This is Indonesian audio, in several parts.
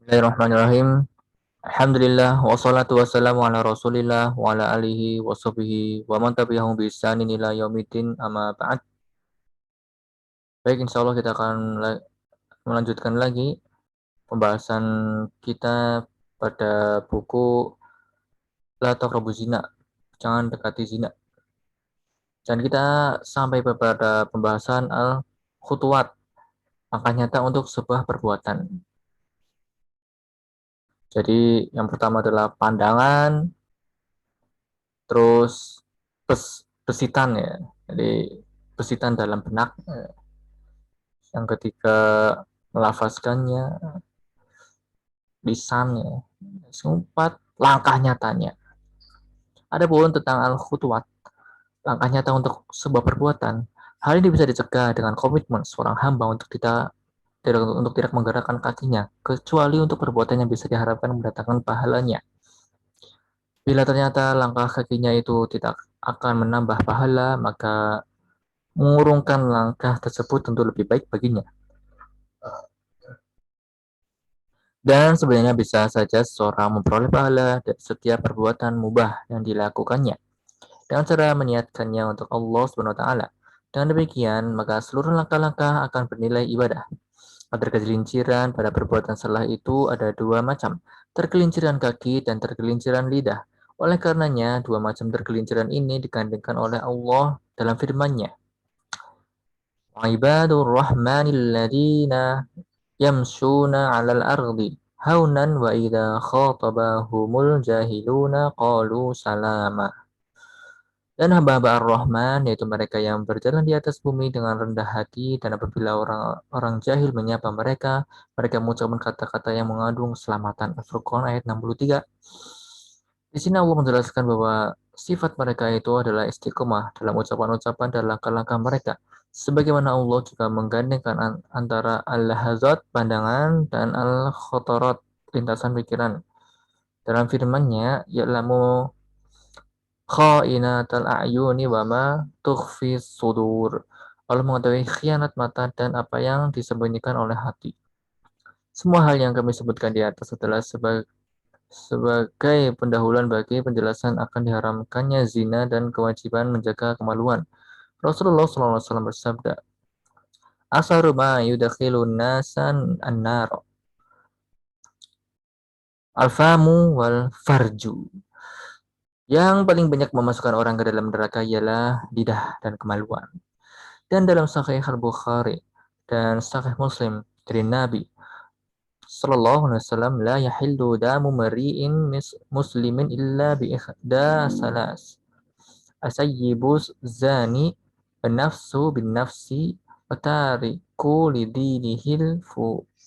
Bismillahirrahmanirrahim. Alhamdulillah wassalatu wassalamu ala Rasulillah wa ala alihi wa sahbihi wa man tabi'ahum bi ihsanin ila yaumiddin amma ba'd. Baik, insyaallah kita akan melanjutkan lagi pembahasan kita pada buku La Taqrabu Zina. Jangan dekati zina. Dan kita sampai pada pembahasan al-khutuwat, langkah nyata untuk sebuah perbuatan. Jadi yang pertama adalah pandangan, terus besitan ya, jadi besitan dalam benak. Yang ketiga melafazkannya, lisannya. Keempat langkah nyatanya. Adapun tentang al-khutuwat, langkah nyata untuk sebuah perbuatan, hal ini bisa dicegah dengan komitmen seorang hamba untuk tidak menggerakkan kakinya, kecuali untuk perbuatan yang bisa diharapkan mendatangkan pahalanya. Bila ternyata langkah kakinya itu tidak akan menambah pahala, maka mengurungkan langkah tersebut tentu lebih baik baginya. Dan sebenarnya bisa saja seseorang memperoleh pahala dari setiap perbuatan mubah yang dilakukannya dengan cara meniatkannya untuk Allah Subhanahu wa taala. Dengan demikian, maka seluruh langkah-langkah akan bernilai ibadah. Tergelinciran pada perbuatan salah itu ada dua macam, tergelinciran kaki dan tergelinciran lidah. Oleh karenanya, dua macam tergelinciran ini digandengkan oleh Allah dalam firman-Nya. Ibadur rahmanil ladzina yamshuna 'alal ardi haunan wa idza khatabahumul jahiluna qalu salama. Dan hamba-hamba Ar-Rahman, yaitu mereka yang berjalan di atas bumi dengan rendah hati, dan apabila orang-orang jahil menyapa mereka, mereka mengucapkan kata-kata yang mengandung keselamatan. Al-Furqan ayat 63. Di sini Allah menjelaskan bahwa sifat mereka itu adalah istiqomah dalam ucapan-ucapan dan langkah-langkah mereka. Sebagaimana Allah juga menggandengkan antara al-lahazat, pandangan, dan al-khotorot, lintasan pikiran. Dalam firman-Nya, ya'lamu kha'inatal a'yuni wa ma tukhfi sudur. Allah mengetahui khianat mata dan apa yang disembunyikan oleh hati. Semua hal yang kami sebutkan di atas adalah sebagai pendahuluan bagi penjelasan akan diharamkannya zina dan kewajiban menjaga kemaluan. Rasulullah SAW bersabda, "Asaru ma yudakhilun nasan an-nar, al-famu wal farju." Yang paling banyak memasukkan orang ke dalam neraka ialah lidah dan kemaluan. Dan dalam Sahih Al-Bukhari dan Sahih Muslim dari Nabi Sallallahu Alaihi Wasallam, la yahillu damu mari'in muslimin illa bi ikhda salas, asayyibus zani, nafsu bin nafsi, watariku lidinihil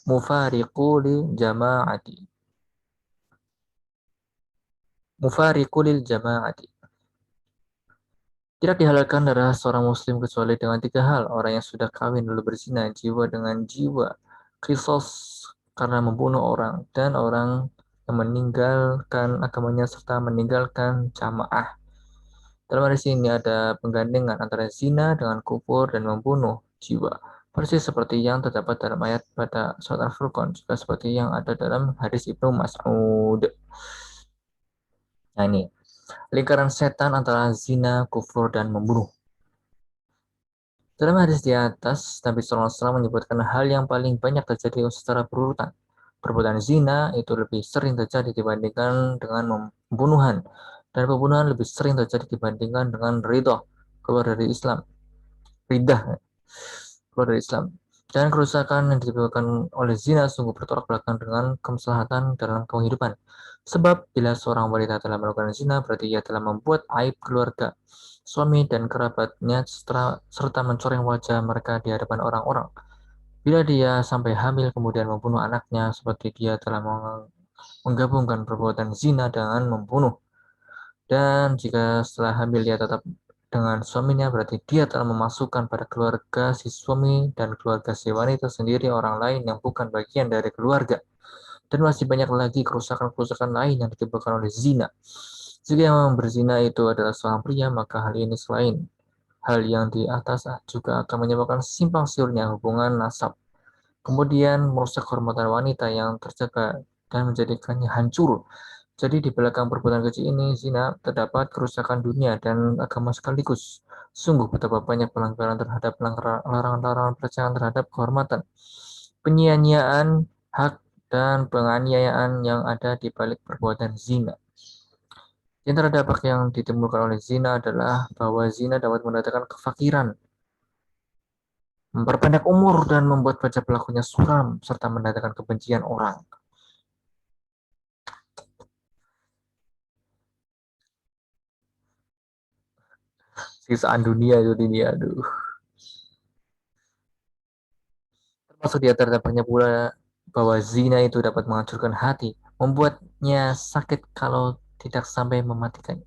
mufariqu li jama'ati mufariqu lil jama'ati. Tidak dihalalkan darah seorang muslim kecuali dengan tiga hal: orang yang sudah kawin lalu berzina, jiwa dengan jiwa, kisos karena membunuh orang, dan orang yang meninggalkan agamanya serta meninggalkan jamaah. Dalam hadis ini ada penggandengan antara zina dengan kufur dan membunuh jiwa. Persis seperti yang terdapat dalam ayat pada surat Al-Furqan, juga seperti yang ada dalam hadis Ibnu Mas'ud. Nah ini, lingkaran setan antara zina, kufur, dan membunuh. Dalam hadis di atas, Nabi SAW menyebutkan hal yang paling banyak terjadi secara berurutan. Perbuatan zina itu lebih sering terjadi dibandingkan dengan pembunuhan, dan pembunuhan lebih sering terjadi dibandingkan dengan ridho, keluar dari Islam. Ridah, keluar dari Islam. Dan kerusakan yang ditimbulkan oleh zina sungguh bertolak belakang dengan kemaslahatan dalam kehidupan. Sebab bila seorang wanita telah melakukan zina, berarti ia telah membuat aib keluarga, suami dan kerabatnya, serta mencoreng wajah mereka di hadapan orang-orang. Bila dia sampai hamil kemudian membunuh anaknya, seperti dia telah menggabungkan perbuatan zina dengan membunuh. Dan jika setelah hamil dia tetap dengan suaminya, berarti dia telah memasukkan pada keluarga si suami dan keluarga si wanita sendiri orang lain yang bukan bagian dari keluarga. Dan masih banyak lagi kerusakan-kerusakan lain yang ditimbulkan oleh zina. Jika yang berzina itu adalah seorang pria, maka hal ini selain hal yang di atas juga akan menyebabkan simpang siurnya hubungan nasab. Kemudian merusak kehormatan wanita yang terjaga dan menjadikannya hancur. Jadi di belakang perbuatan keji ini, zina, terdapat kerusakan dunia dan agama sekaligus. Sungguh betapa banyak pelanggaran terhadap larangan-larangan pelecehan terhadap kehormatan, penyia-nyiaan hak, dan penganiayaan yang ada di balik perbuatan zina. Di antara dampak yang ditimbulkan oleh zina adalah bahwa zina dapat mendatangkan kefakiran, memperpendek umur, dan membuat wajah pelakunya suram, serta mendatangkan kebencian orang. Sisaan dunia itu dunia, aduh. Termasuk di antara dampaknya pula bahwa zina itu dapat menghancurkan hati, membuatnya sakit kalau tidak sampai mematikan.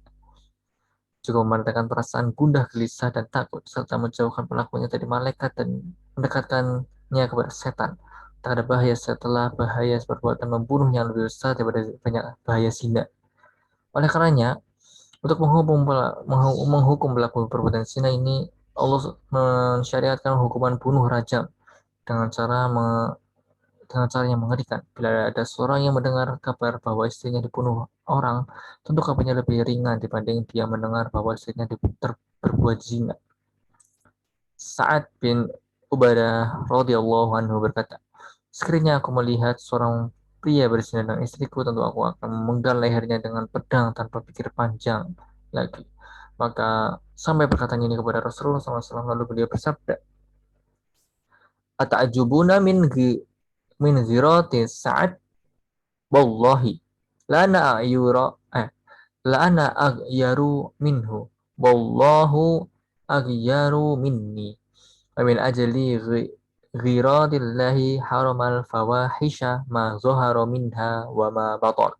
Juga memandatkan perasaan gundah, gelisah, dan takut, serta menjauhkan pelakunya dari malaikat dan mendekatkannya kepada setan. Tak ada bahaya setelah bahaya perbuatan membunuh yang lebih besar daripada banyak bahaya zina. Oleh karenanya, untuk menghukum pelaku perbuatan zina ini, Allah mensyariatkan hukuman bunuh rajam dengan cara dengan cara yang mengerikan. Bila ada seorang yang mendengar kabar bahwa istrinya dibunuh orang, tentu kabarnya lebih ringan dibanding dia mendengar bahwa istrinya berbuat zina. Sa'ad bin Ubadah radhiyallahu anhu berkata, sekiranya aku melihat seorang pria berzina dengan istriku, tentu aku akan memenggal lehernya dengan pedang tanpa pikir panjang lagi. Maka sampai perkataan ini kepada Rasulullah SAW, lalu beliau bersabda, Ata'ajubuna min ghirati Sa'ad, wallahi lana ayura lana aghyaru minhu, wallahu aghyaru minni, wa min ajli ghiradillahi haramal fawahisha ma zahara minha wa ma batar.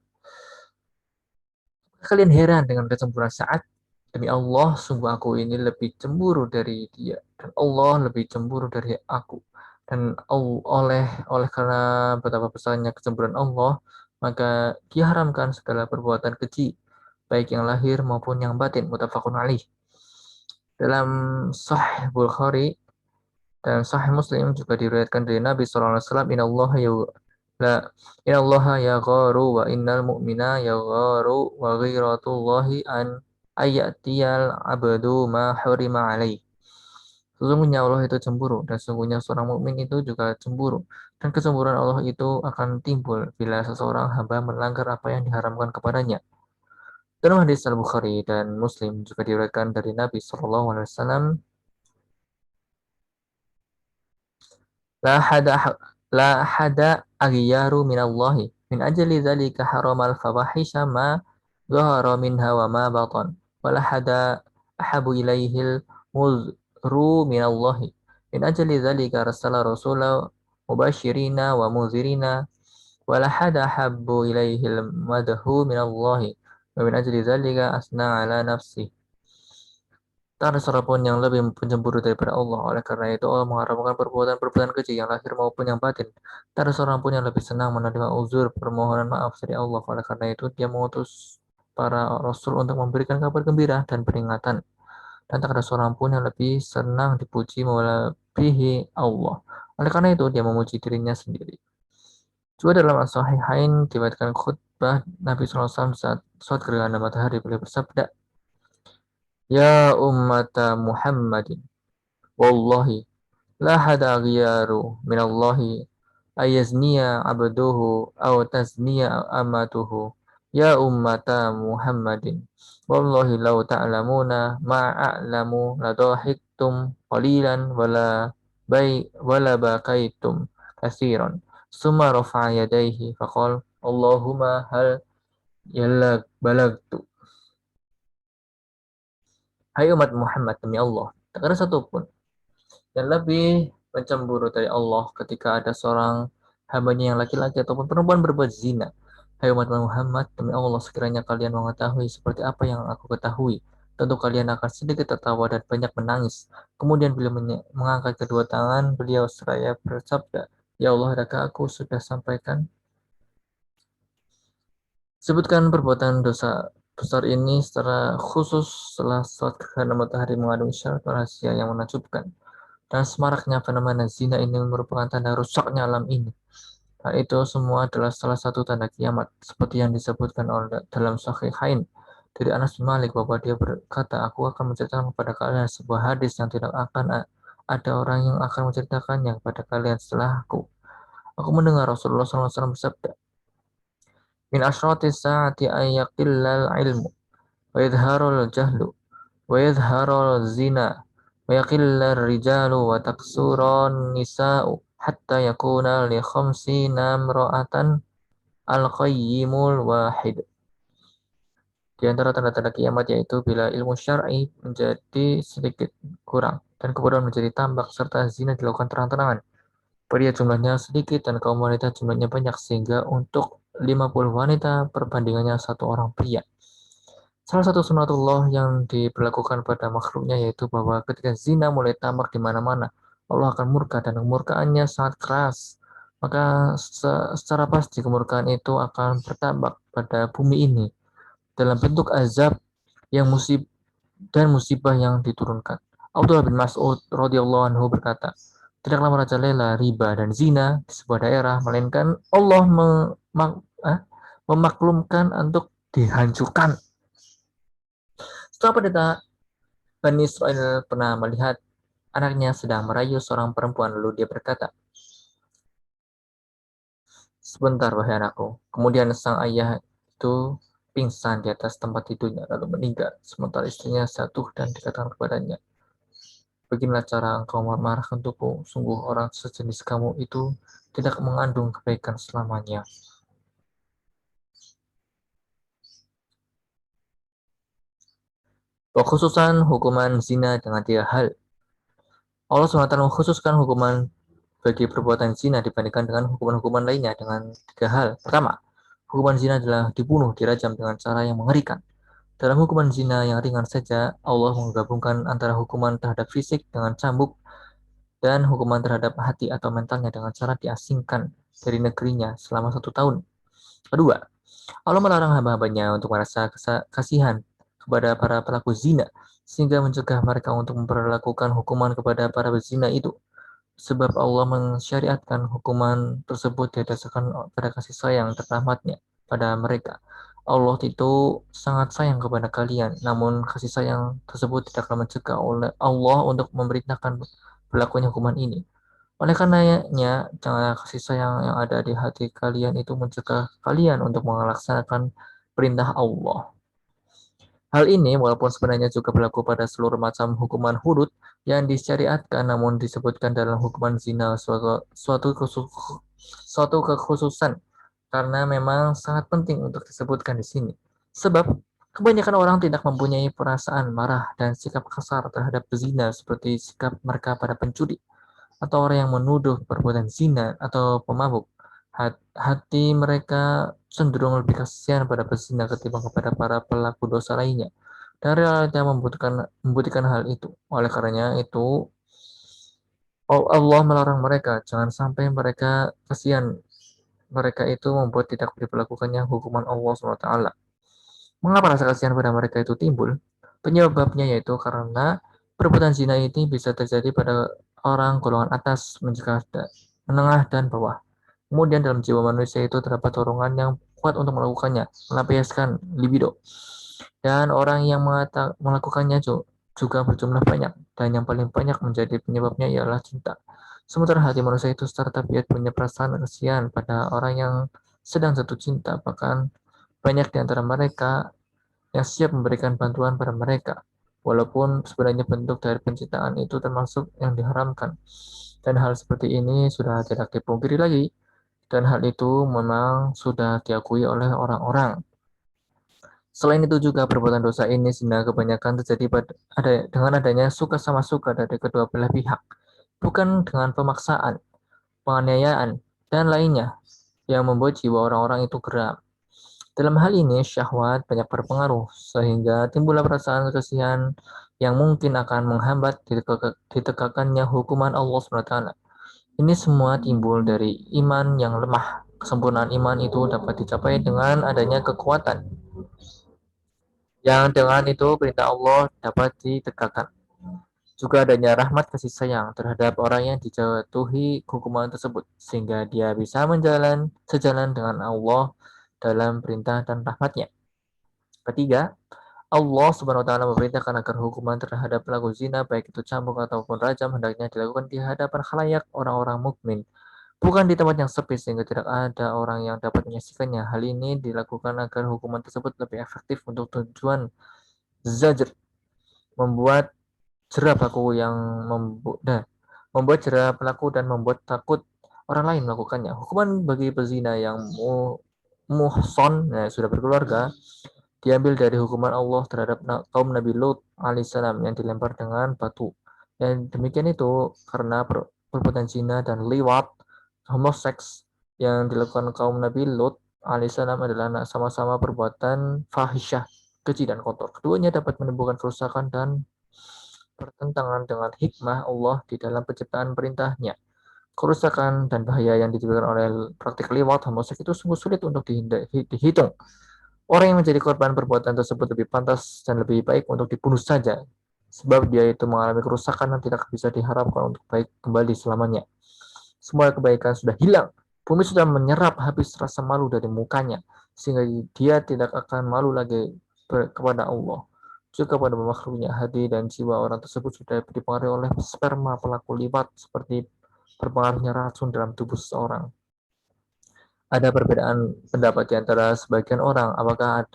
Kalian heran dengan kecemburuan Sa'ad? Demi Allah, sungguh aku ini lebih cemburu dari dia, dan Allah lebih cemburu dari aku. Dan oleh karena betapa besarnya kecemburuan Allah, maka diharamkan segala perbuatan keji, baik yang lahir maupun yang batin. Muttafaqun alaih. Dalam Sahih Bukhari dan Sahih Muslim juga diriwayatkan dari Nabi sallallahu alaihi wasallam, "Innallaha la innallaha yagharu wa innal mu'mina yagharu wa ghiratullahi an ayatiyal abdu ma hurima alaih." Sesungguhnya Allah itu cemburu, dan sesungguhnya seorang mukmin itu juga cemburu. Dan kecemburuan Allah itu akan timbul bila seseorang hamba melanggar apa yang diharamkan kepadanya. Dalam hadis Al-Bukhari dan Muslim juga diriwayatkan dari Nabi Shallallahu Alaihi Wasallam, la hada la hada aghyaru minallahi min ajli dzalika haramal fawahisha ma dhahara minha wa ma batan, wala hada ahabu ilaihil muzru minallahi min ajli dzalika rasala rasula mubashirina wa muzirina, wala hada ahabu ilaihil madhu minallahi wa min ajli dzalika asna ala nafsi. Tak ada seorang pun yang lebih pencemburu daripada Allah. Oleh karena itu, Allah mengharamkan perbuatan-perbuatan keji yang lahir maupun yang batin. Tak ada seorang pun yang lebih senang menerima uzur permohonan maaf dari Allah. Oleh karena itu, dia mengutus para rasul untuk memberikan kabar gembira dan peringatan. Dan tak ada seorang pun yang lebih senang dipuji melebihi Allah. Oleh karena itu, dia memuji dirinya sendiri. Juga dalam As-Sahihain diriwayatkan khutbah Nabi SAW saat gerhana matahari, beliau bersabda, Ya ummata Muhammadin, wallahi la hada ghiyaru minallahi ayazniya abduhu aw tazniya amatuhu. Ya ummata Muhammadin, wallahi law ta'lamuna ma a'lamu la dhahiktum qalilan wala bakaitum katsiran. Summa rafa'a yadayhi faqala Allahumma hal balagtu. Hai umat Muhammad, demi Allah, tak ada satupun yang lebih mencemburu dari Allah ketika ada seorang hambanya yang laki-laki ataupun perempuan berbuat zina. Hai umat Muhammad, demi Allah, sekiranya kalian mengetahui seperti apa yang aku ketahui, tentu kalian akan sedikit tertawa dan banyak menangis. Kemudian beliau mengangkat kedua tangan beliau seraya bersabda, Ya Allah, adakah aku sudah sampaikan? Sebutkan perbuatan dosa besar ini secara khusus setelah saat gerhana matahari mengandung syarat rahasia yang menakjubkan. Dan semaraknya fenomena zina ini merupakan tanda rusaknya alam ini. Hal itu semua adalah salah satu tanda kiamat, seperti yang disebutkan dalam Sahihain dari Anas bin Malik bahwa dia berkata, aku akan menceritakan kepada kalian sebuah hadis yang tidak akan ada orang yang akan menceritakannya kepada kalian setelah aku. Aku mendengar Rasulullah SAW bersabda, min asyrati sa'ati ayyaqillal ilmu, wa yadharul jahlu, wa yadharul zina, wa yaqillar rijalu, wa taksuron nisa'u, hatta yakuna li khamsina mra'atan al-qayyimul wahid. Di antara tanda-tanda kiamat yaitu bila ilmu syar'i menjadi sedikit kurang dan kebodohan menjadi tambak serta zina dilakukan terang-terangan. Pria jumlahnya sedikit dan kaum wanita jumlahnya banyak sehingga untuk 50 wanita perbandingannya satu orang pria. Salah satu sunatullah yang diberlakukan pada makhluknya yaitu bahwa ketika zina mulai tampak di mana-mana, Allah akan murka dan kemurkaannya sangat keras. Maka secara pasti kemurkaan itu akan bertambah pada bumi ini dalam bentuk azab yang musibah yang diturunkan. Abdullah bin Mas'ud radhiyallahu anhu berkata, tidaklah merajalela riba dan zina di sebuah daerah, melainkan Allah memaklumkan untuk dihancurkan. Setelah pendeta Bani Israel pernah melihat anaknya sedang merayu seorang perempuan, lalu dia berkata, sebentar wahai anakku. Kemudian sang ayah itu pingsan di atas tempat tidurnya lalu meninggal, sementara istrinya jatuh dan dikatakan kepadanya, beginilah cara engkau marah untukku, sungguh orang sejenis kamu itu tidak mengandung kebaikan selamanya. Kekhususan hukuman zina dengan 3 hal. Allah SWT mengkhususkan hukuman bagi perbuatan zina dibandingkan dengan hukuman-hukuman lainnya dengan 3 hal. Pertama, hukuman zina adalah dibunuh, dirajam dengan cara yang mengerikan. Dalam hukuman zina yang ringan saja, Allah menggabungkan antara hukuman terhadap fisik dengan cambuk dan hukuman terhadap hati atau mentalnya dengan cara diasingkan dari negerinya selama 1 tahun. Kedua, Allah melarang hamba-hambanya untuk merasa kasihan kepada para pelaku zina, sehingga mencegah mereka untuk memperlakukan hukuman kepada para pezina itu. Sebab Allah mensyariatkan hukuman tersebut didasarkan pada kasih sayang terrahmatnya pada mereka. Allah itu sangat sayang kepada kalian, namun kasih sayang tersebut tidaklah mencegah oleh Allah untuk memerintahkan berlakunya hukuman ini. Oleh karenanya, janganlah kasih sayang yang ada di hati kalian itu mencegah kalian untuk melaksanakan perintah Allah. Hal ini walaupun sebenarnya juga berlaku pada seluruh macam hukuman hudud yang disyariatkan, namun disebutkan dalam hukuman zina suatu kekhususan karena memang sangat penting untuk disebutkan di sini. Sebab kebanyakan orang tidak mempunyai perasaan marah dan sikap kasar terhadap zina seperti sikap mereka pada pencuri atau orang yang menuduh perbuatan zina atau pemabuk. Hati mereka cenderung lebih kasihan pada pezina ketimbang kepada para pelaku dosa lainnya. Dan realita membuktikan hal itu. Oleh karenanya itu, Allah melarang mereka, jangan sampai mereka kasihan. Mereka itu membuat tidak diberlakukannya hukuman Allah SWT. Mengapa rasa kasihan pada mereka itu timbul? Penyebabnya yaitu karena perbuatan zina ini bisa terjadi pada orang golongan atas, menengah, dan bawah. Kemudian dalam jiwa manusia itu terdapat dorongan yang kuat untuk melakukannya, melampiaskan libido. Dan orang yang melakukannya juga berjumlah banyak, dan yang paling banyak menjadi penyebabnya ialah cinta. Sementara hati manusia itu secara tabiat punya perasaan kasihan pada orang yang sedang jatuh cinta, bahkan banyak di antara mereka yang siap memberikan bantuan pada mereka, walaupun sebenarnya bentuk dari pencintaan itu termasuk yang diharamkan. Dan hal seperti ini sudah tidak dipungkiri lagi, dan hal itu memang sudah diakui oleh orang-orang. Selain itu juga perbuatan dosa ini sehingga kebanyakan terjadi dengan adanya suka sama suka dari kedua belah pihak, bukan dengan pemaksaan, penganiayaan, dan lainnya yang membuat jiwa orang-orang itu geram. Dalam hal ini, syahwat banyak berpengaruh, sehingga timbullah perasaan kasihan yang mungkin akan menghambat ditegakkannya hukuman Allah SWT. Ini semua timbul dari iman yang lemah. Kesempurnaan iman itu dapat dicapai dengan adanya kekuatan, yang dengan itu perintah Allah dapat ditegakkan. Juga adanya rahmat kasih sayang terhadap orang yang dijatuhi hukuman tersebut, sehingga dia bisa sejalan dengan Allah dalam perintah dan rahmatnya. Ketiga, Allah Subhanahu wa taala memerintahkan agar hukuman terhadap pelaku zina baik itu cambuk ataupun rajam hendaknya dilakukan di hadapan khalayak orang-orang mukmin, bukan di tempat yang sepi sehingga tidak ada orang yang dapat menyaksikannya. Hal ini dilakukan agar hukuman tersebut lebih efektif untuk tujuan zajr, membuat jerah pelaku yang membuat jerah pelaku dan membuat takut orang lain melakukannya. Hukuman bagi pezina yang muhson, sudah berkeluarga, diambil dari hukuman Allah terhadap kaum Nabi Lut alaihissalam yang dilempar dengan batu. Dan demikian itu karena perbuatan zina dan liwat, homoseks yang dilakukan kaum Nabi Lut alaihissalam adalah sama-sama perbuatan fahisyah, keji dan kotor. Keduanya dapat menimbulkan kerusakan dan bertentangan dengan hikmah Allah di dalam penciptaan perintahnya. Kerusakan dan bahaya yang ditimbulkan oleh praktik liwat homoseks itu sungguh sulit untuk dihitung. Orang yang menjadi korban perbuatan tersebut lebih pantas dan lebih baik untuk dibunuh saja, sebab dia itu mengalami kerusakan dan tidak bisa diharapkan untuk baik kembali selamanya. Semua kebaikan sudah hilang, bumi sudah menyerap habis rasa malu dari mukanya, sehingga dia tidak akan malu lagi kepada Allah. Juga pada makhluknya, hati dan jiwa orang tersebut sudah dipengaruhi oleh sperma pelaku liwat, seperti berpengaruhnya racun dalam tubuh seseorang. Ada perbedaan pendapat di antara sebagian orang, apakah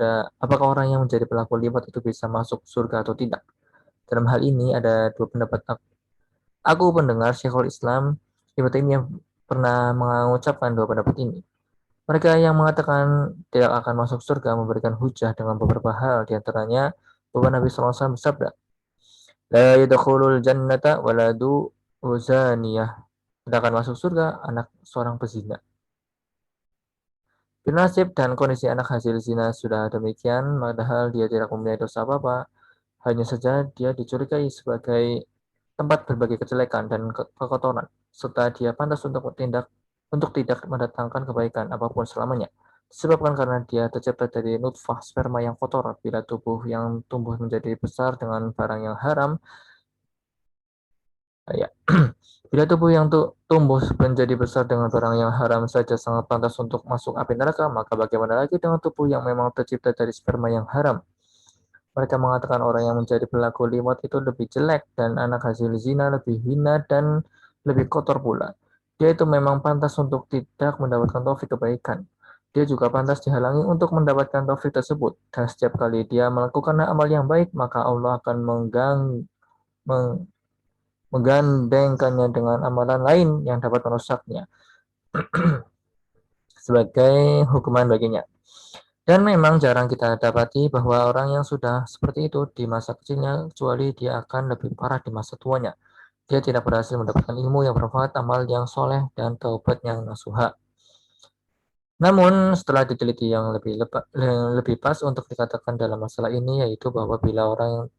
orang yang menjadi pelaku liwat itu bisa masuk surga atau tidak. Dalam hal ini ada dua pendapat. Aku pendengar Syekhul Islam Ibnu Taimiyah pernah mengucapkan dua pendapat ini. Mereka yang mengatakan tidak akan masuk surga memberikan hujah dengan beberapa hal, di antaranya bahwa Nabi SAW bersabda, La yadkhulul jannata waladu uzaniyah. Tidak akan masuk surga anak seorang pezina. Nasib dan kondisi anak hasil zina sudah demikian, padahal dia tidak mempunyai dosa apa-apa. Hanya saja dia dicurigai sebagai tempat berbagai kejelekan dan kekotoran, serta dia pantas untuk tidak mendatangkan kebaikan apapun selamanya. Disebabkan karena dia tercipta dari nutfah sperma yang kotor. Bila tubuh yang tumbuh menjadi besar dengan barang yang haram, ya. Bila tubuh yang tumbuh menjadi besar dengan barang yang haram saja sangat pantas untuk masuk api neraka, maka bagaimana lagi dengan tubuh yang memang tercipta dari sperma yang haram? Mereka mengatakan orang yang menjadi pelaku liwat itu lebih jelek dan anak hasil zina lebih hina dan lebih kotor pula. Dia itu memang pantas untuk tidak mendapatkan taufik kebaikan. Dia juga pantas dihalangi untuk mendapatkan taufik tersebut. Dan setiap kali dia melakukan amal yang baik, maka Allah akan menggandengkannya dengan amalan lain yang dapat merusaknya sebagai hukuman baginya. Dan memang jarang kita dapati bahwa orang yang sudah seperti itu di masa kecilnya, kecuali dia akan lebih parah di masa tuanya. Dia tidak berhasil mendapatkan ilmu yang bermanfaat, amal yang soleh, dan taubat yang nasuha. Namun, setelah diteliti yang lebih pas untuk dikatakan dalam masalah ini, yaitu bahwa bila orang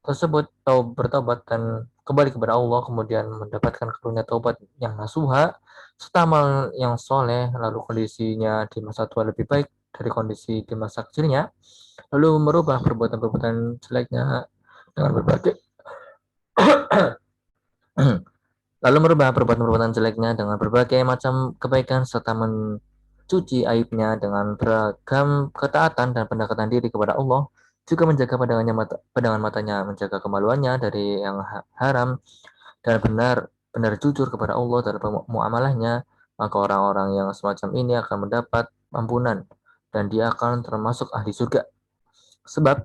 tersebut bertobat dan kembali kepada Allah, kemudian mendapatkan karunia taubat yang nasuha serta amal yang soleh, lalu kondisinya di masa tua lebih baik dari kondisi di masa kecilnya, lalu merubah perbuatan-perbuatan jeleknya dengan berbagai lalu merubah perbuatan-perbuatan jeleknya dengan berbagai macam kebaikan serta mencuci aibnya dengan beragam ketaatan dan pendekatan diri kepada Allah, juga menjaga pandangan matanya, menjaga kemaluannya dari yang haram, dan benar jujur kepada Allah dalam muamalahnya, maka orang-orang yang semacam ini akan mendapat ampunan dan dia akan termasuk ahli surga. Sebab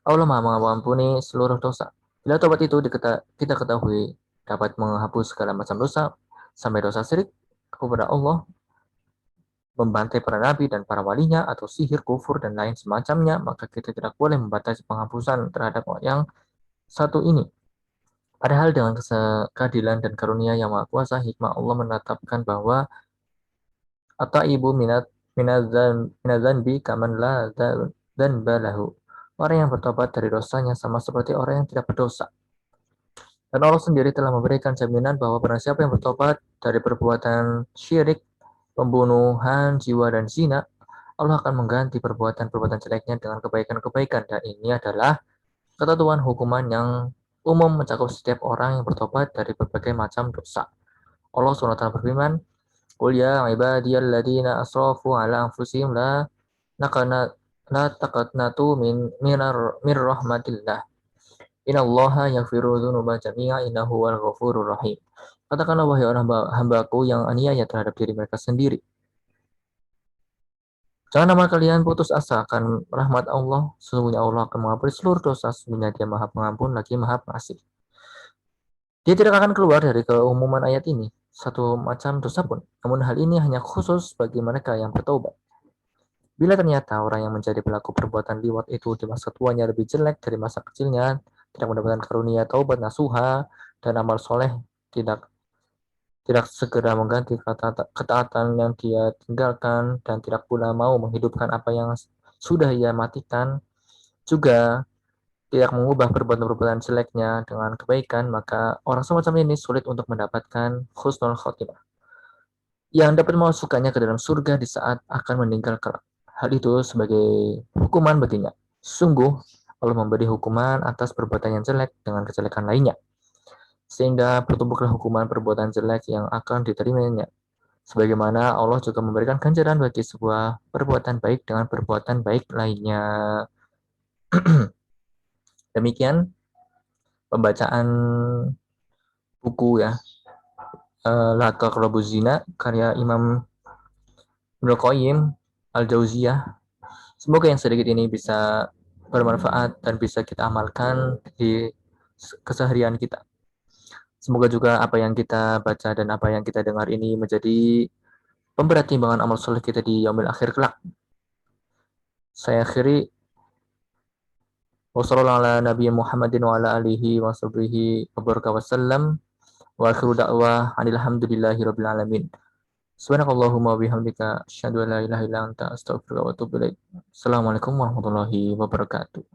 Allah Maha mengampuni seluruh dosa. Bila tobat itu kita ketahui dapat menghapus segala macam dosa, sampai dosa syirik kepada Allah, membantai para nabi dan para walinya, atau sihir, kufur, dan lain semacamnya, maka kita tidak boleh membatasi penghapusan terhadap yang satu ini. Padahal dengan keadilan dan karunia yang maha kuasa, hikmah Allah menetapkan bahwa ibu minadzanbi kaman la dzanba lahu. Orang yang bertobat dari dosanya sama seperti orang yang tidak berdosa. Dan Allah sendiri telah memberikan jaminan bahwa barang siapa yang bertobat dari perbuatan syirik, pembunuhan jiwa, dan zina, Allah akan mengganti perbuatan-perbuatan jeleknya dengan kebaikan-kebaikan. Dan ini adalah ketentuan hukuman yang umum mencakup setiap orang yang bertobat dari berbagai macam dosa. Allah SWT berfirman, "Qul ya ibadiyalladzina asrafu ala anfusihim naqana la taqnatu min rahmatillah. Innallaha yaghfiru dzunuba jami'a innahu huwal ghafurur rahim." Katakanlah wahai orang hambaku yang aniaya terhadap diri mereka sendiri. Jangan nama kalian putus asa akan rahmat Allah. Sesungguhnya Allah akan mengampuni seluruh dosa. Sesungguhnya Dia Maha Pengampun lagi Maha Pengasih. Dia tidak akan keluar dari keumuman ayat ini satu macam dosa pun. Namun hal ini hanya khusus bagi mereka yang bertobat. Bila ternyata orang yang menjadi pelaku perbuatan liwat itu di masa tuanya lebih jelek dari masa kecilnya, tidak mendapatkan karunia taubat nasuha dan amal soleh, tidak tidak segera mengganti ketaatan yang dia tinggalkan dan tidak pula mau menghidupkan apa yang sudah ia matikan, juga tidak mengubah perbuatan-perbuatan jeleknya dengan kebaikan, maka orang semacam ini sulit untuk mendapatkan husnul khotimah yang dapat memasukkannya ke dalam surga di saat akan meninggal kelak. Hal itu sebagai hukuman baginya. Sungguh, Allah memberi hukuman atas perbuatan yang jelek dengan kejelekan lainnya, sehingga bertumbuklah hukuman perbuatan jelek yang akan diterimanya. Sebagaimana Allah juga memberikan ganjaran bagi sebuah perbuatan baik dengan perbuatan baik lainnya. Demikian pembacaan buku ya, La Taqrabuz Zina karya Imam Ibnu Qayyim Al-Jauziyah. Semoga yang sedikit ini bisa bermanfaat dan bisa kita amalkan di keseharian kita. Semoga juga apa yang kita baca dan apa yang kita dengar ini menjadi pemberat timbangan amal soleh kita di yaumil akhir kelak. Saya akhiri, wassalamualaikum ala Nabi Muhammadin wa ala alihi wa sahbihi wa baraka wasallam, wa akhiru da'wah alhamdulillahi rabbil alamin. Subhanakallahumma bihamdika asyhadu an la ilaha illa anta astaghfiruka wa atubu ilaik. Assalamualaikum warahmatullahi wabarakatuh.